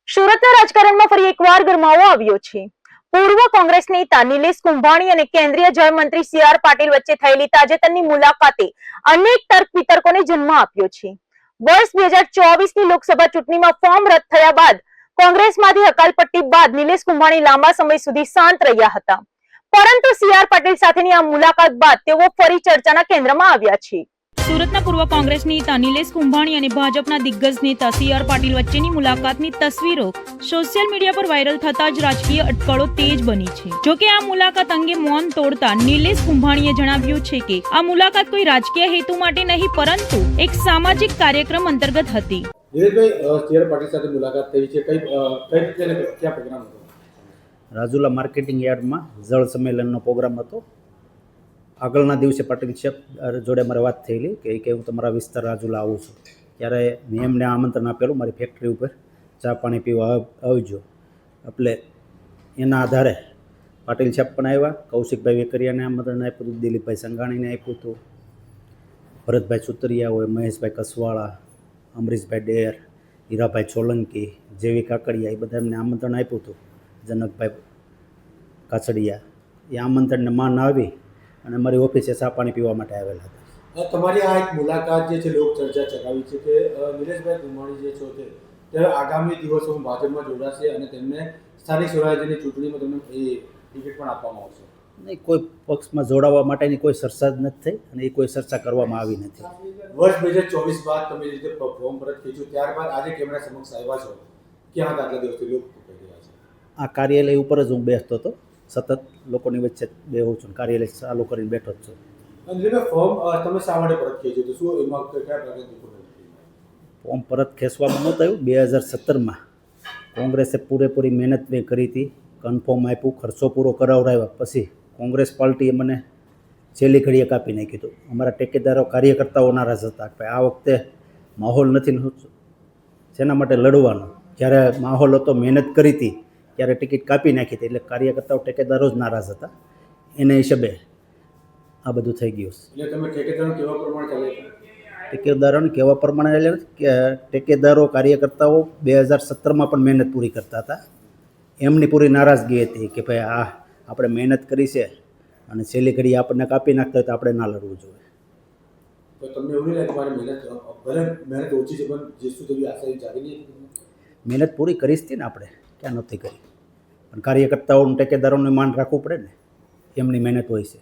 સુરતના રાજકારણમાં ફરી એકવાર ગરમાવો આવ્યો છે. પૂર્વ કોંગ્રેસ નેતા નિલેશ કુંભાણી અને કેન્દ્રીય જળમંત્રી સી.આર. પાટીલ વચ્ચે થયેલી તાજેતરની મુલાકાતે અનેક તર્ક વિતર્કોને જન્મ આપ્યો છે. વર્ષ 2024ની લોકસભા ચૂંટણીમાં ફોર્મ રદ થયા બાદ કોંગ્રેસમાંથી હકાલપટ્ટી બાદ નિલેશ કુંભાણી લાંબા સમય સુધી શાંત રહ્યા હતા, પરંતુ સી.આર. પાટીલ સાથેની આ મુલાકાત બાદ તેઓ ફરી ચર્ચાના કેન્દ્રમાં આવ્યા છે. સુરતના પૂર્વ કોંગ્રેસ નેતા નિલેશ કુંભાણી અને ભાજપના દિગ્ગજ નેતા સી.આર. પાટીલ વચ્ચેની મુલાકાતની તસવીરો સોશિયલ મીડિયા પર વાયરલ થતા જ રાજકીય અટકળો તેજ બની છે. જોકે આ મુલાકાત અંગે મૌન તોડતા નિલેશ કુંભાણીએ જણાવ્યું છે કે આ મુલાકાત કોઈ રાજકીય હેતુ માટે નહીં, પરંતુ એક સામાજિક કાર્યક્રમ અંતર્ગત હતી. સી.આર. પાટીલ સાથે મુલાકાત થઈ છે. કઈ રીતે ક્યાં પ્રોગ્રામ હતો? રાજુલા માર્કેટિંગ યાર્ડમાં જળ સંમેલનનો પ્રોગ્રામ હતો. આગળના દિવસે પાટીલ સાહેબ જોડે મારે વાત થયેલી કે હું તમારા વિસ્તાર રાજુલા આવું છું, ત્યારે મેં એમને આમંત્રણ આપેલું મારી ફેક્ટરી ઉપર ચા પાણી પીવા આવજો. એટલે એના આધારે પાટીલ સાહેબ પણ આવ્યા, કૌશિકભાઈ વેકરિયાને આમંત્રણ આપ્યું હતું, દિલીપભાઈ સંઘાણીને આપ્યું હતું, ભરતભાઈ સુતરિયા હોય, મહેશભાઈ કસવાળા, અમરીશભાઈ ડેર, હીરાભાઈ સોલંકી, જેવી કાકડિયા, એ બધા એમને આમંત્રણ આપ્યું હતું. જનકભાઈ કાછડિયા એ આમંત્રણને માન આવી અને અમારી ઓફિસે ચા પાણી પીવા માટે આવેલા હતા. તમારી આ એક મુલાકાત જે છે લોક ચર્ચા ચલાવી છે કે નિલેશભાઈ કુંભાણી જે છે તે આગામી દિવસોમાં ભાજપમાં જોડાશે અને તેમને સ્થાનિક સ્વરાજ્યની ચૂંટણીમાં તેમને એ ટિકિટ પણ આપવામાં આવશે. નહીં, કોઈ પક્ષમાં જોડાવા માટેની કોઈ ચર્ચા જ નથી થઈ અને એ કોઈ ચર્ચા કરવામાં આવી નથી. વર્ષ 2024 બાદ તમે જે રીતે ફોર્મ પરત ખેંચ્યું ત્યારબાદ આજે કેમેરા સમક્ષ આવ્યા છો, ક્યાં હતા આટલા દિવસથી લોકો કહી રહ્યા છે? આ કાર્યાલય ઉપર જ હું બેસતો હતો, સતત લોકોની વચ્ચે બેહું છું, કાર્યાલય ચાલુ કરીને બેઠો જ છું. અને ફોર્મ તમે શા માટે પરત ખેંચ્યું હતું? શું એમાં કયા પ્રકારની ફોર્મ પરત ખેંચવામાં નહોતું આવ્યું. 2017માં કોંગ્રેસે પૂરેપૂરી મહેનત મેં કરી હતી, કન્ફર્મ આપ્યું, ખર્ચો પૂરો કરાવડાવ્યા, પછી કોંગ્રેસ પાર્ટીએ મને છેલ્લી ઘડીએ કાપી નાખ્યું હતું. અમારા ટેકેદારો કાર્યકર્તાઓ નારાજ હતા કે આ વખતે માહોલ નથી, શેના માટે લડવાનો. જ્યારે માહોલ હતો, મહેનત કરી હતી, ત્યારે ટિકિટ કાપી નાખી હતી, એટલે કાર્યકર્તાઓ ટેકેદારો જ નારાજ હતા. એને હિસાબે આ બધું થઈ ગયું. એટલે તમે ટેકેદારો કેવા પ્રમાણે ચાલે? ટેકેદારોને કહેવા પ્રમાણે એટલે કે ટેકેદારો કાર્યકર્તાઓ 2017માં પણ મહેનત પૂરી કરતા હતા. એમની પૂરી નારાજગી હતી કે ભાઈ આ આપણે મહેનત કરી છે અને છેલ્લી ઘડી આપણને કાપી નાખતા હોય તો આપણે ના લડવું જોઈએ. તો તમને એવું નહીં લાગે તમારી મહેનત ઓછી છે પણ જે સુધી આશા જાગી નહીં? મહેનત પૂરી કરી હતી ને આપણે, ક્યાં નથી કરી. પણ કાર્યકર્તાઓને ટેકેદારોને માન રાખવું પડે ને, એમની મહેનત હોય છે.